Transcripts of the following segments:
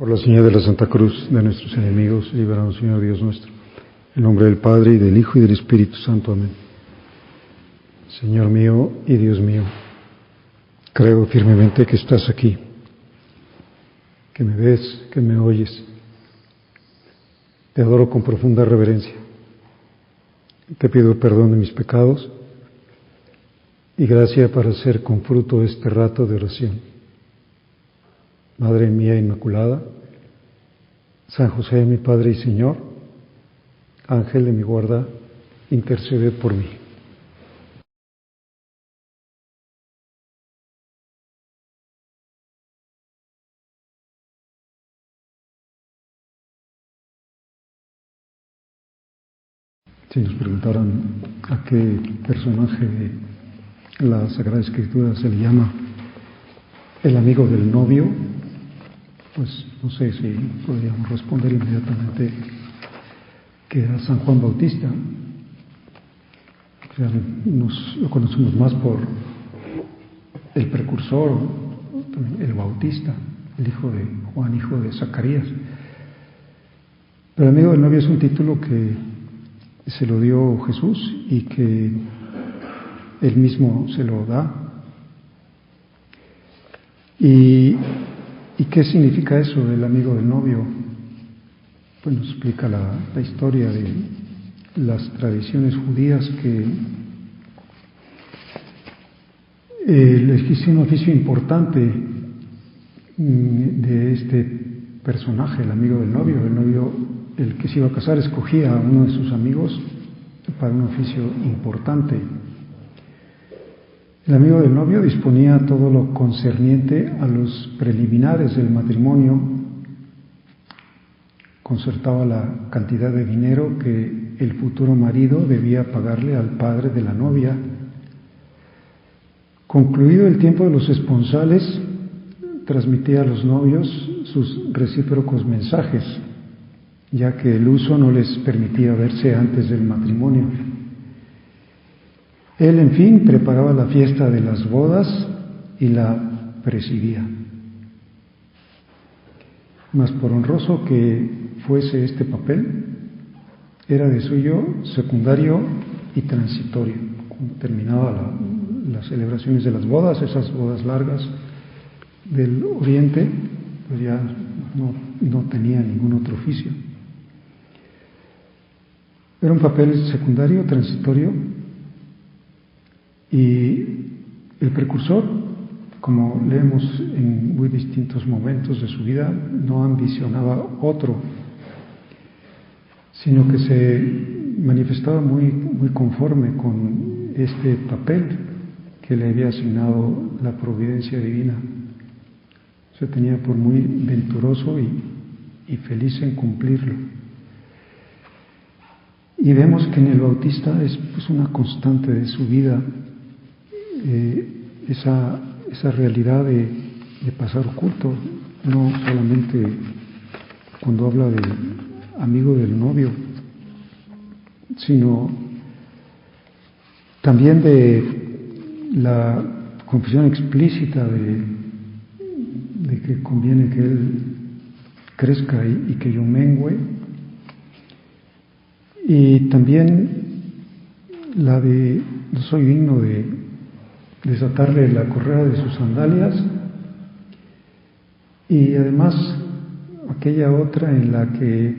Por la señal de la Santa Cruz de nuestros enemigos, líbranos, Señor Dios nuestro. En nombre del Padre, y del Hijo, y del Espíritu Santo. Amén. Señor mío y Dios mío, creo firmemente que estás aquí, que me ves, que me oyes. Te adoro con profunda reverencia. Te pido perdón de mis pecados y gracia para hacer con fruto este rato de oración. Madre mía Inmaculada, San José, mi Padre y Señor, Ángel de mi guarda, intercede por mí. Si nos preguntaran a qué personaje de la Sagrada Escritura se le llama el amigo del novio, pues no sé si podríamos responder inmediatamente que era San Juan Bautista. O sea, lo conocemos más por el precursor, el Bautista, el hijo de Juan, hijo de Zacarías. Pero el amigo del novio es un título que se lo dio Jesús y que él mismo se lo da. ¿Y qué significa eso del amigo del novio? Pues nos explica la historia de las tradiciones judías que existe un oficio importante de este personaje, el amigo del novio. El novio, el que se iba a casar, escogía a uno de sus amigos para un oficio importante. El amigo del novio disponía todo lo concerniente a los preliminares del matrimonio, concertaba la cantidad de dinero que el futuro marido debía pagarle al padre de la novia. Concluido el tiempo de los esponsales, transmitía a los novios sus recíprocos mensajes, ya que el uso no les permitía verse antes del matrimonio. Él, en fin, preparaba la fiesta de las bodas y la presidía. Mas por honroso que fuese este papel, era de suyo secundario y transitorio. Cuando terminaba las celebraciones de las bodas, esas bodas largas del Oriente, pues ya no tenía ningún otro oficio. Era un papel secundario, transitorio, y el precursor, como leemos en muy distintos momentos de su vida, no ambicionaba otro, sino que se manifestaba muy conforme con este papel que le había asignado la providencia divina. Se tenía por muy venturoso y feliz en cumplirlo. Y vemos que en el Bautista es pues una constante de su vida, esa realidad de pasar oculto, no solamente cuando habla del amigo del novio, sino también de la confesión explícita de que conviene que él crezca y que yo mengüe, y también la de no soy digno de desatarle la correa de sus sandalias, y además aquella otra en la que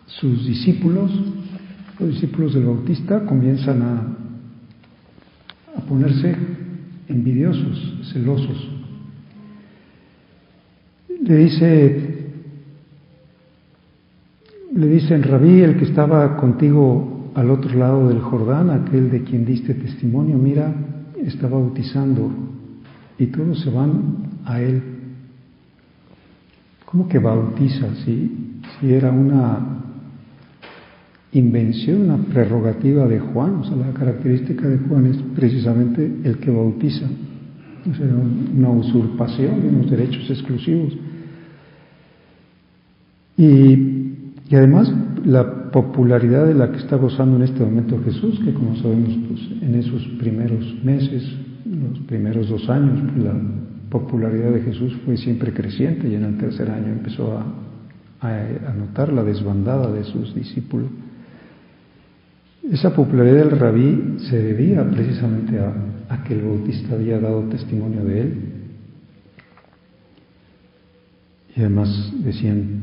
sus discípulos, los discípulos del Bautista, comienzan a ponerse envidiosos, celosos. Le dicen, Rabí, el que estaba contigo al otro lado del Jordán, aquel de quien diste testimonio, mira, está bautizando, y todos se van a él. ¿Cómo que bautiza? Si era una invención, una prerrogativa de Juan. O sea, la característica de Juan es precisamente el que bautiza. O sea, una usurpación de unos derechos exclusivos. Y además la popularidad de la que está gozando en este momento Jesús, que como sabemos, pues en esos primeros meses, los primeros 2 años, pues popularidad de Jesús fue siempre creciente y en el tercer año empezó a notar la desbandada de sus discípulos. Esa popularidad del rabí se debía precisamente a que el Bautista había dado testimonio de él. Y además decían,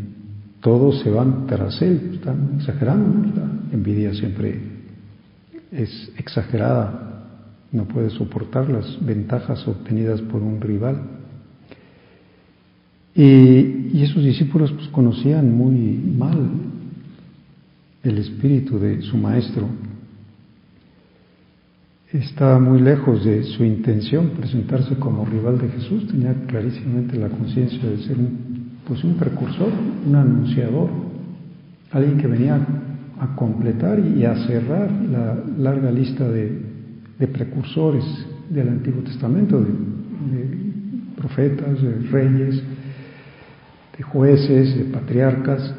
todos se van tras él. Están exagerando, ¿no? La envidia siempre es exagerada, no puede soportar las ventajas obtenidas por un rival. Y esos discípulos pues conocían muy mal el espíritu de su maestro. Estaba muy lejos de su intención presentarse como rival de Jesús, tenía clarísimamente la conciencia de ser un precursor, un anunciador, alguien que venía a completar y a cerrar la larga lista de precursores del Antiguo Testamento, de profetas, de reyes, de jueces, de patriarcas.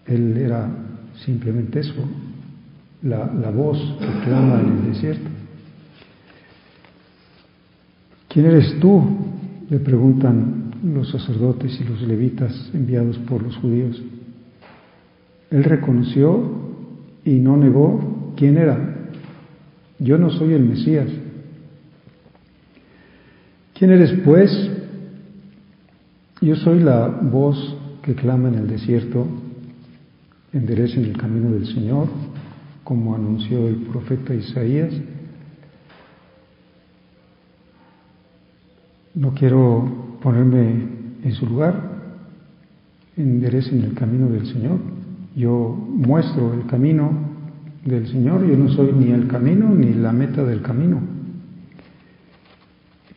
Él era simplemente eso, la voz que clama en el desierto. ¿Quién eres tú?, le preguntan los sacerdotes y los levitas enviados por los judíos. Él reconoció y no negó quién era. Yo no soy el Mesías. ¿Quién eres, pues? Yo soy la voz que clama en el desierto, enderecen el camino del Señor, como anunció el profeta Isaías. No quiero ponerme en su lugar, enderecen el camino del Señor. Yo muestro el camino del Señor, yo no soy ni el camino ni la meta del camino.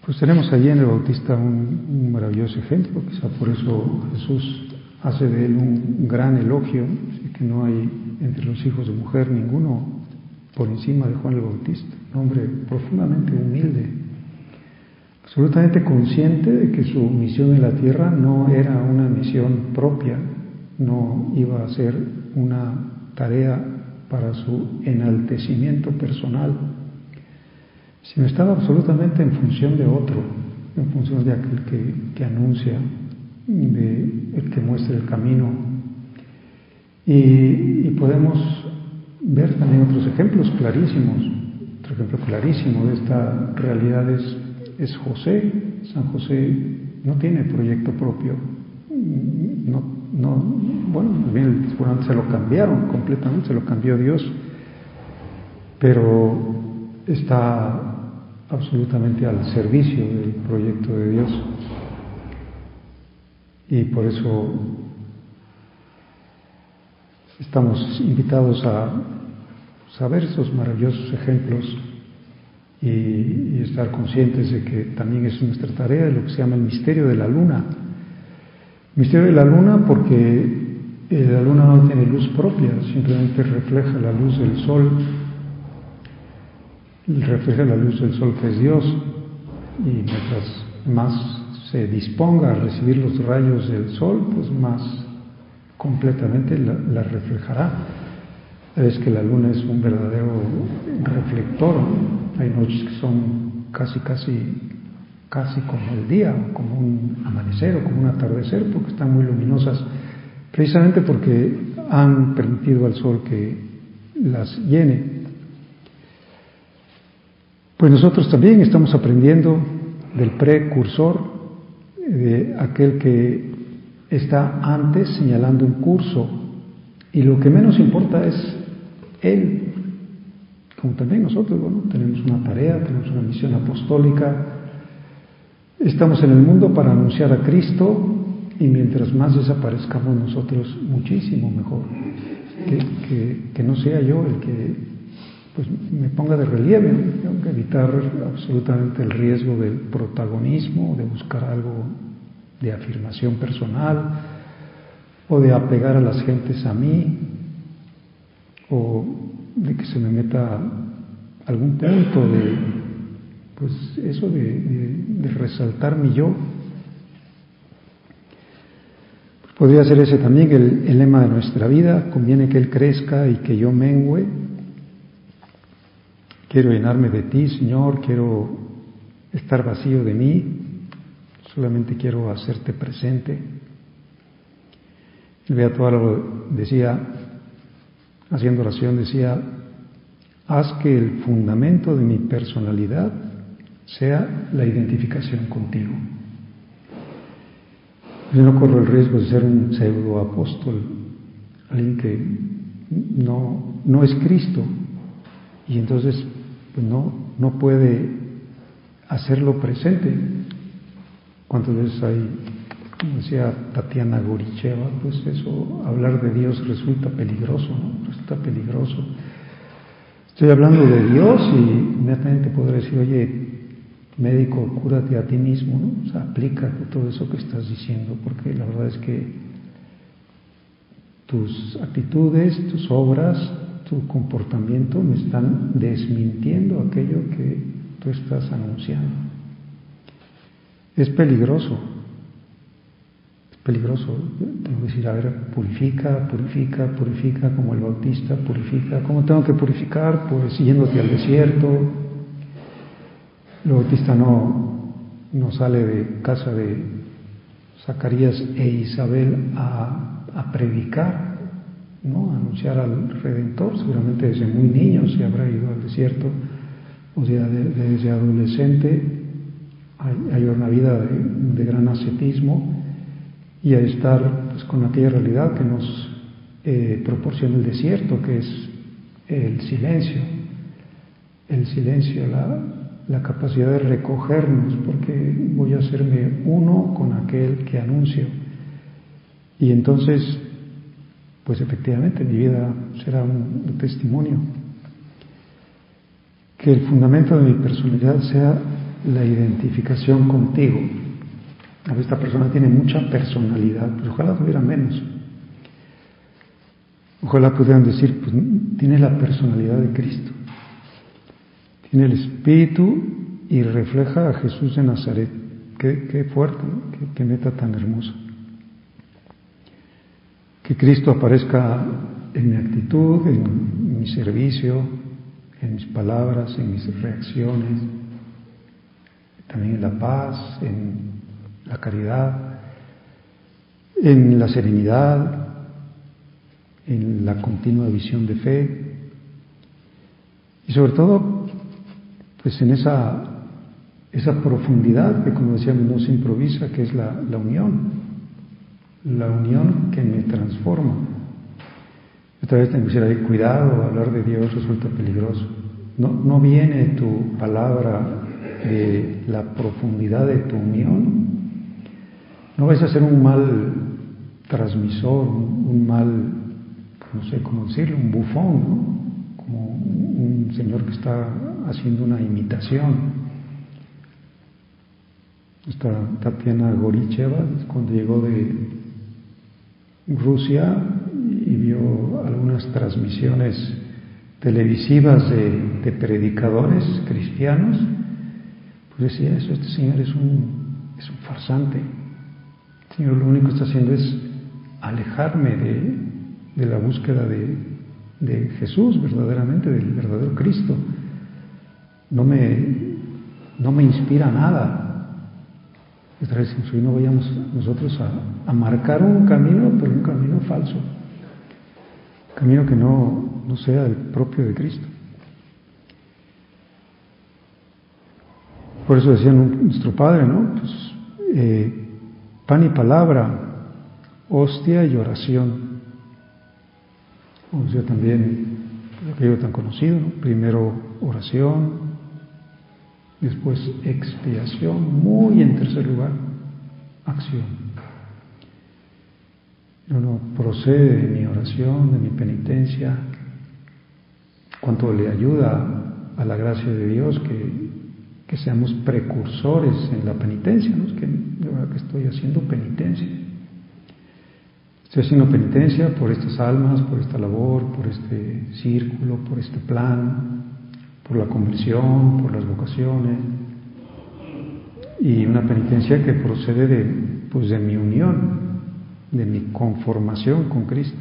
Pues tenemos allí en el Bautista un maravilloso ejemplo, quizá por eso Jesús hace de él un gran elogio, así que no hay entre los hijos de mujer ninguno por encima de Juan el Bautista, un hombre profundamente humilde, absolutamente consciente de que su misión en la tierra no era una misión propia, no iba a ser una tarea para su enaltecimiento personal, sino estaba absolutamente en función de otro, en función de aquel que anuncia, de el que muestra el camino. Y podemos ver también otros ejemplos clarísimos. Otro ejemplo clarísimo de esta realidad es José. San José no tiene proyecto propio. Bien, se lo cambiaron completamente, se lo cambió Dios, pero está absolutamente al servicio del proyecto de Dios. Y por eso estamos invitados a saber esos maravillosos ejemplos y estar conscientes de que también es nuestra tarea lo que se llama el misterio de la luna. Misterio de la luna porque la luna no tiene luz propia, simplemente refleja la luz del sol, refleja la luz del sol que es Dios, y mientras más se disponga a recibir los rayos del sol, pues más completamente la reflejará. Es que la luna es un verdadero reflector. Hay noches que son casi como el día, o como un amanecer o como un atardecer, porque están muy luminosas, precisamente porque han permitido al sol que las llene. Pues nosotros también estamos aprendiendo del precursor, de aquel que está antes señalando un curso, y lo que menos importa es él, como también nosotros. Tenemos una tarea, tenemos una misión apostólica, estamos en el mundo para anunciar a Cristo, y mientras más desaparezcamos nosotros, muchísimo mejor. Que no sea yo el que pues me ponga de relieve. Tengo que evitar absolutamente el riesgo del protagonismo, de buscar algo de afirmación personal, o de apegar a las gentes a mí, o de que se me meta algún punto de resaltar mi yo. Podría ser ese también el lema de nuestra vida: conviene que Él crezca y que yo mengüe. Quiero llenarme de ti, Señor, quiero estar vacío de mí, solamente quiero hacerte presente. El Beato Álvaro decía, haciendo oración, decía: haz que el fundamento de mi personalidad sea la identificación contigo. Yo no corro el riesgo de ser un pseudo apóstol, alguien que no es Cristo, y entonces pues no puede hacerlo presente. ¿Cuántas veces hay, como decía Tatiana Goricheva, pues eso, hablar de Dios resulta peligroso, ¿no? Resulta peligroso. Estoy hablando de Dios y inmediatamente podré decir: oye, médico, cúrate a ti mismo, ¿no? O sea, aplica todo eso que estás diciendo, porque la verdad es que tus actitudes, tus obras, tu comportamiento me están desmintiendo aquello que tú estás anunciando. Es peligroso. Peligroso. Tengo que decir: a ver, purifica, como el Bautista purifica. ¿Cómo tengo que purificar? Pues yéndote al desierto. El Bautista no sale de casa de Zacarías e Isabel a predicar, ¿no? A anunciar al Redentor. Seguramente desde muy niño se habrá ido al desierto, o sea, desde adolescente hay una vida de gran ascetismo, y a estar pues con aquella realidad que nos proporciona el desierto, que es el silencio, la capacidad de recogernos, porque voy a hacerme uno con aquel que anuncio. Y entonces, pues efectivamente mi vida será un testimonio. Que el fundamento de mi personalidad sea la identificación contigo. Esta persona tiene mucha personalidad, pues ojalá tuviera menos. Ojalá pudieran decir: pues tiene la personalidad de Cristo, tiene el Espíritu y refleja a Jesús de Nazaret. Qué fuerte, ¿no? Qué meta tan hermosa. Que Cristo aparezca en mi actitud, en mi servicio, en mis palabras, en mis reacciones, también en la paz, en la caridad, en la serenidad, en la continua visión de fe, y sobre todo pues en esa profundidad que, como decíamos, no se improvisa, que es la unión que me transforma. Otra vez tengo que decir: ahí, cuidado, hablar de Dios resulta peligroso. No viene tu palabra de la profundidad de tu unión, no vais a ser un mal transmisor, un mal, no sé cómo decirlo, un bufón, ¿no? Como un señor que está haciendo una imitación. Esta Tatiana Goricheva, cuando llegó de Rusia y vio algunas transmisiones televisivas de predicadores cristianos, pues decía eso: este señor es un farsante. El Señor lo único que está haciendo es alejarme de la búsqueda de Jesús verdaderamente, del verdadero Cristo. No me inspira nada. Esta vez no vayamos nosotros a marcar un camino, pero un camino falso, camino que no sea el propio de Cristo. Por eso decía nuestro Padre, ¿no? Pues, pan y palabra, hostia y oración. O sea, también aquello tan conocido, ¿no? Primero oración, después expiación, muy en tercer lugar, acción. Uno procede de mi oración, de mi penitencia, cuánto le ayuda a la gracia de Dios que seamos precursores en la penitencia, ¿no? Es que de verdad que estoy haciendo penitencia. Estoy haciendo penitencia por estas almas, por esta labor, por este círculo, por este plan, por la conversión, por las vocaciones. Y una penitencia que procede de mi unión, de mi conformación con Cristo.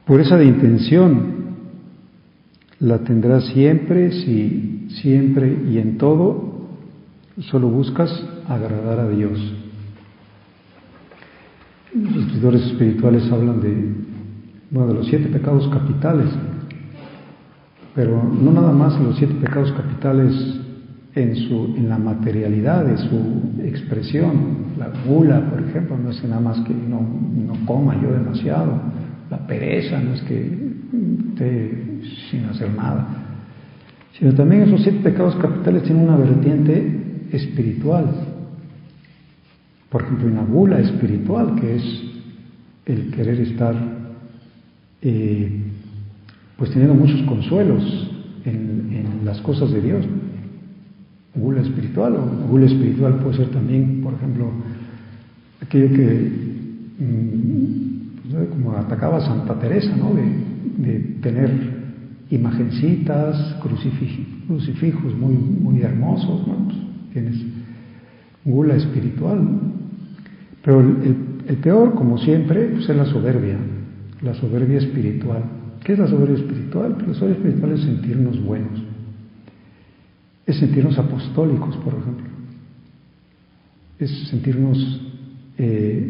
Pureza de intención la tendrás siempre, si siempre y en todo solo buscas agradar a Dios. Los escritores espirituales hablan de los 7 pecados capitales, pero no nada más los 7 pecados capitales en la materialidad de su expresión. La gula, por ejemplo, no es nada más que no coma yo demasiado. La pereza no es que esté sin hacer nada, sino también esos 7 pecados capitales tienen una vertiente espiritual. Por ejemplo, una gula espiritual, que es el querer estar pues teniendo muchos consuelos en las cosas de Dios. Gula espiritual, o gula espiritual puede ser también, por ejemplo, aquello que como atacaba a Santa Teresa, ¿no? De tener imagencitas, crucifijos muy hermosos, ¿no? Pues tienes gula espiritual. Pero el peor, como siempre, pues es la soberbia espiritual. ¿Qué es la soberbia espiritual? Pues la soberbia espiritual es sentirnos buenos, es sentirnos apostólicos, por ejemplo, es sentirnos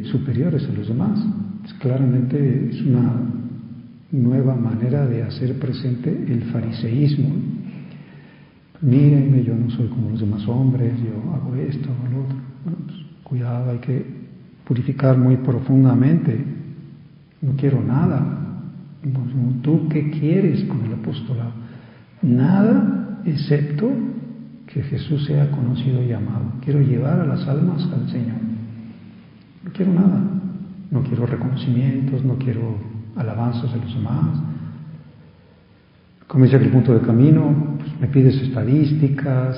superiores a los demás. Pues claramente es una nueva manera de hacer presente el fariseísmo. Mírenme, yo no soy como los demás hombres, yo hago esto, hago lo otro. Bueno, pues, cuidado, hay que purificar muy profundamente. No quiero nada. ¿Tú qué quieres con el apostolado? Nada excepto que Jesús sea conocido y amado. Quiero llevar a las almas al Señor. No quiero nada. No quiero reconocimientos, no quiero alabanzas de los demás. Como dice aquel punto de camino, pues me pides estadísticas,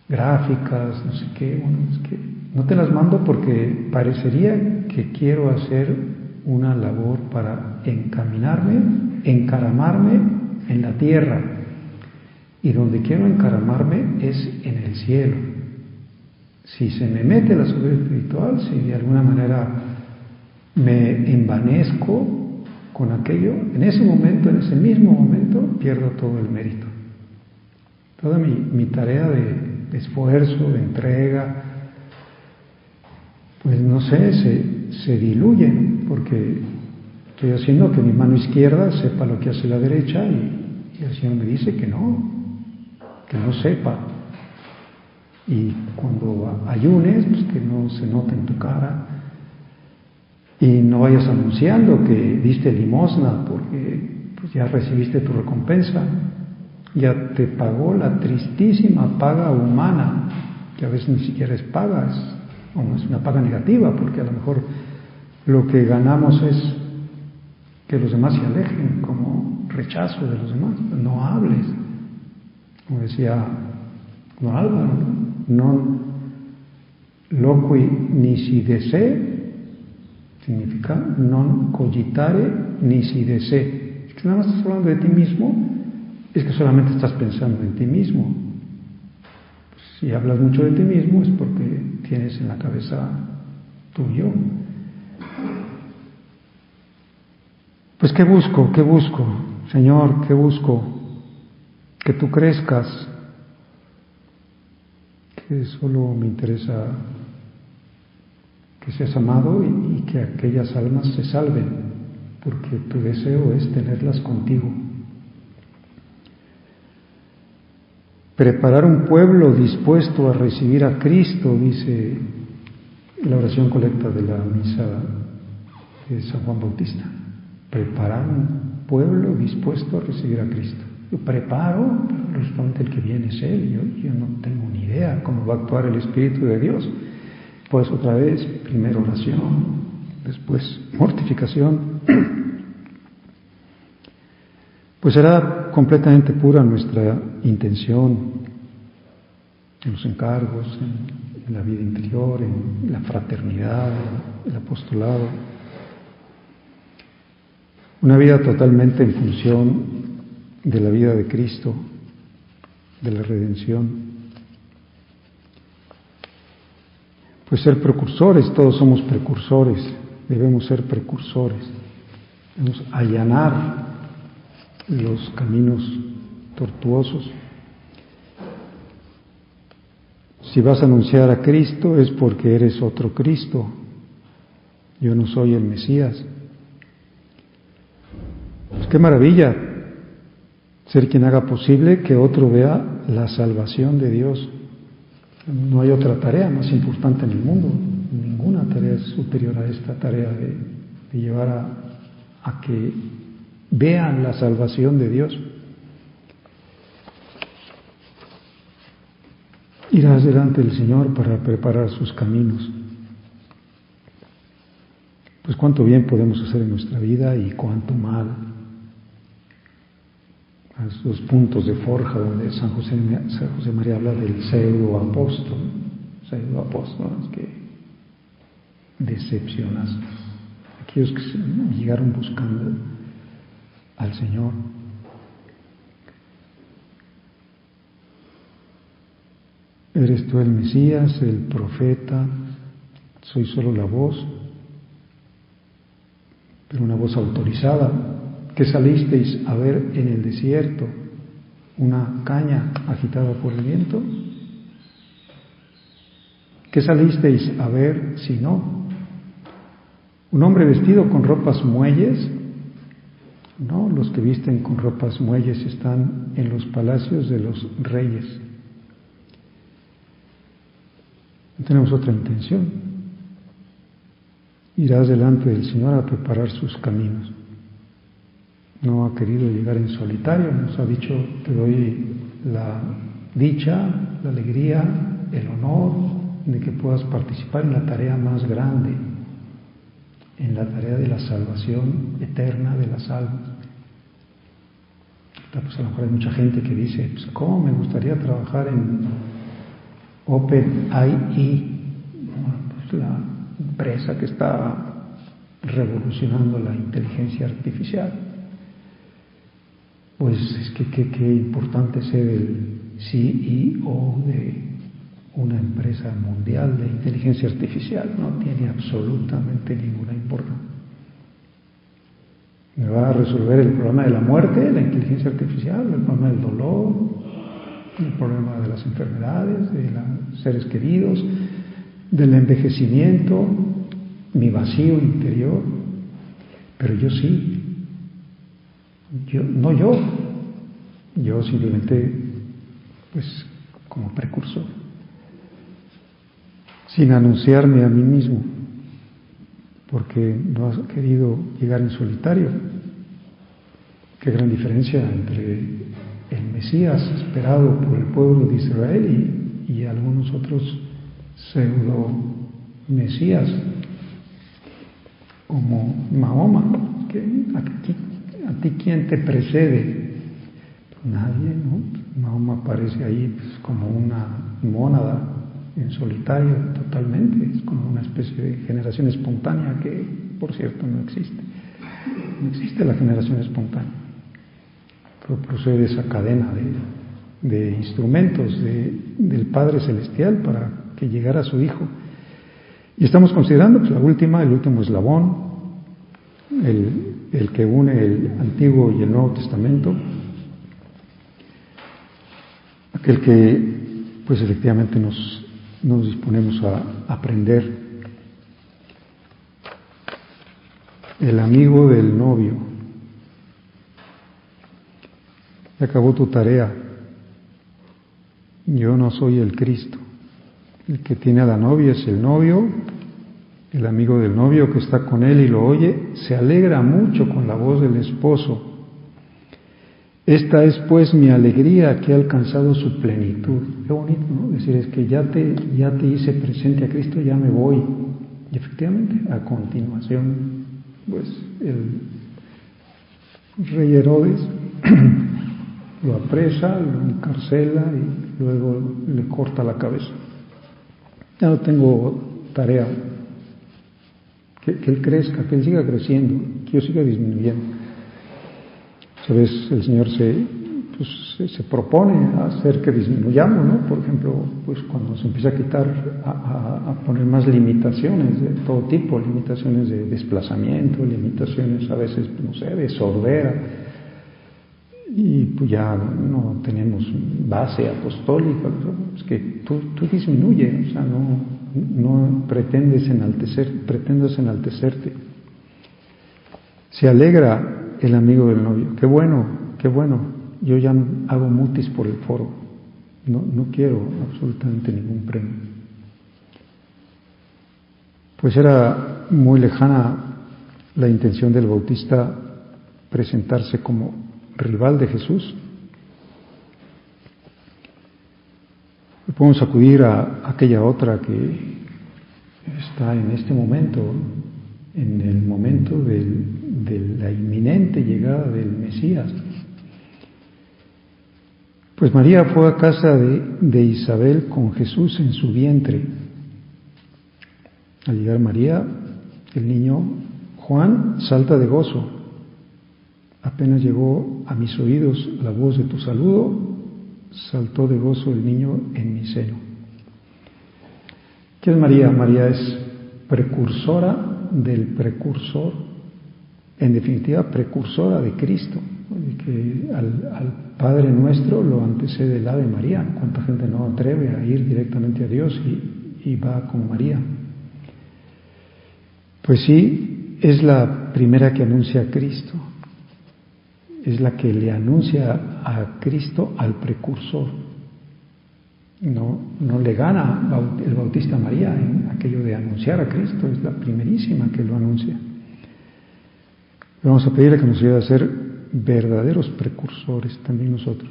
gráficas, no sé qué. Bueno, es que no te las mando porque parecería que quiero hacer una labor para encaramarme en la tierra. Y donde quiero encaramarme es en el cielo. Si se me mete la soberbia espiritual, si de alguna manera me envanezco con aquello, en ese mismo momento, pierdo todo el mérito. Toda mi tarea de esfuerzo, de entrega, pues no sé, se diluye, porque estoy haciendo que mi mano izquierda sepa lo que hace la derecha y el Señor me dice que no sepa. Y cuando ayunes, pues que no se note en tu cara. Y no vayas anunciando que diste limosna, porque pues ya recibiste tu recompensa, ya te pagó la tristísima paga humana, que a veces ni siquiera es paga, es una paga negativa, porque a lo mejor lo que ganamos es que los demás se alejen, como rechazo de los demás. No hables, como decía don Álvaro, non loqui nisi dese, significa non cogitare nisi dese. Si nada más estás hablando de ti mismo, es que solamente estás pensando en ti mismo. Si hablas mucho de ti mismo es porque tienes en la cabeza tu yo. Pues ¿qué busco? Señor, ¿qué busco? Que tú crezcas, que solo me interesa que seas amado y que aquellas almas se salven, porque tu deseo es tenerlas contigo. Preparar un pueblo dispuesto a recibir a Cristo, dice la oración colecta de la misa de San Juan Bautista. Preparar un pueblo dispuesto a recibir a Cristo. Yo preparo, pero justamente el que viene es Él. Yo no tengo ni idea cómo va a actuar el Espíritu de Dios. Pues otra vez, primero oración, después mortificación. Pues será completamente pura nuestra intención en los encargos, en la vida interior, en la fraternidad, en el apostolado. Una vida totalmente en función de la vida de Cristo, de la redención. Pues ser precursores, todos somos precursores, debemos ser precursores, debemos allanar los caminos tortuosos. si vas a anunciar a Cristo es porque eres otro Cristo. Yo no soy el Mesías. Pues qué maravilla ser quien haga posible que otro vea la salvación de Dios. No hay otra tarea más importante en el mundo. Ninguna tarea es superior a esta tarea de llevar a que vean la salvación de Dios. Irás delante del Señor para preparar sus caminos. Pues cuánto bien podemos hacer en nuestra vida y cuánto mal. A esos puntos de forja donde San José María habla del pseudo apóstol, que decepcionas. Aquellos que llegaron buscando al Señor. ¿Eres tú el Mesías, el profeta? Soy solo la voz, pero una voz autorizada. ¿Qué salisteis a ver en el desierto? ¿Una caña agitada por el viento? ¿Qué salisteis a ver si no? ¿Un hombre vestido con ropas muelles? No, los que visten con ropas muelles están en los palacios de los reyes. No tenemos otra intención. Irás delante del Señor a preparar sus caminos. No ha querido llegar en solitario, nos ha dicho: te doy la dicha, la alegría, el honor de que puedas participar en la tarea más grande, en la tarea de la salvación eterna de las almas. Pues a lo mejor hay mucha gente que dice: pues, ¿cómo me gustaría trabajar en OpenAI? Pues la empresa que está revolucionando la inteligencia artificial. Pues es que qué importante ser el CEO de una empresa mundial de inteligencia artificial. No tiene absolutamente ninguna importancia. ¿Me va a resolver el problema de la muerte, la inteligencia artificial, el problema del dolor, el problema de las enfermedades, de los seres queridos, del envejecimiento, mi vacío interior? Pero yo sí. Yo simplemente, pues, como precursor, sin anunciarme a mí mismo, porque no has querido llegar en solitario. Qué gran diferencia entre el Mesías esperado por el pueblo de Israel y algunos otros pseudo Mesías, como Mahoma, que ¿a ti quién te precede? Pues nadie, ¿no? Mahoma aparece ahí pues, como una mónada en solitario totalmente, es como una especie de generación espontánea que, por cierto, no existe. No existe la generación espontánea, pero procede esa cadena de instrumentos del Padre Celestial para que llegara su Hijo. Y estamos considerando pues, el último eslabón, el que une el Antiguo y el Nuevo Testamento, aquel que pues efectivamente nos disponemos a aprender. El amigo del novio. Se acabó tu tarea. Yo no soy el Cristo. El que tiene a la novia es el novio. El amigo del novio que está con él y lo oye, se alegra mucho con la voz del esposo. Esta es pues mi alegría, que ha alcanzado su plenitud. Qué bonito, ¿no? Decir, es que ya te hice presente a Cristo, ya me voy. Y efectivamente, a continuación, pues el rey Herodes lo apresa, lo encarcela y luego le corta la cabeza. Ya no tengo tarea. Que él crezca, que él siga creciendo, que yo siga disminuyendo. ¿Sabes? El Señor se propone a hacer que disminuyamos, ¿no? Por ejemplo, pues cuando se empieza a quitar, a poner más limitaciones de todo tipo, limitaciones de desplazamiento, limitaciones a veces, no sé, de sordera. y pues ya no tenemos base apostólica. Es que tú disminuye, o sea, no pretendes enaltecerte. Se alegra el amigo del novio. Qué bueno. Yo ya hago mutis por el foro. No quiero absolutamente ningún premio. Pues era muy lejana la intención del Bautista presentarse como rival de Jesús. Podemos acudir a aquella otra que está en este momento, en el momento de la inminente llegada del Mesías. Pues María fue a casa de Isabel con Jesús en su vientre. Al llegar María, el niño Juan salta de gozo. Apenas llegó a mis oídos la voz de tu saludo, saltó de gozo el niño en mi seno. ¿Qué es María? María es precursora del precursor, en definitiva precursora de Cristo, que al Padre Nuestro lo antecede el Ave María. ¿Cuánta gente no atreve a ir directamente a Dios y va con María? Pues sí, es la primera que anuncia a Cristo, es la que le anuncia a Cristo al precursor. No le gana el Bautista a María en aquello de anunciar a Cristo, es la primerísima que lo anuncia. Vamos a pedirle que nos ayude a ser verdaderos precursores también nosotros,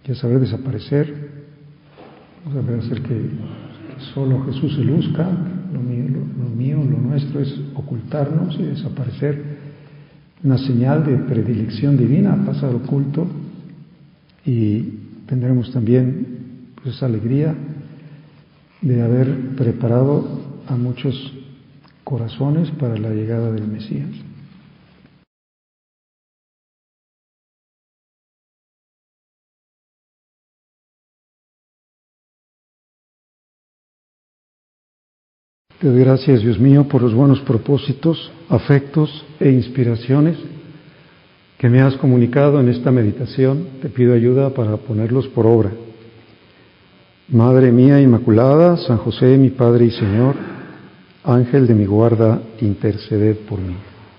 y a saber desaparecer, a saber hacer que solo Jesús se luzca. Lo nuestro es ocultarnos y desaparecer. Una señal de predilección divina, pasar oculto, y tendremos también pues esa alegría de haber preparado a muchos corazones para la llegada del Mesías. Te doy gracias, Dios mío, por los buenos propósitos, afectos e inspiraciones que me has comunicado en esta meditación. Te pido ayuda para ponerlos por obra. Madre mía Inmaculada, San José, mi Padre y Señor, Ángel de mi guarda, interceded por mí.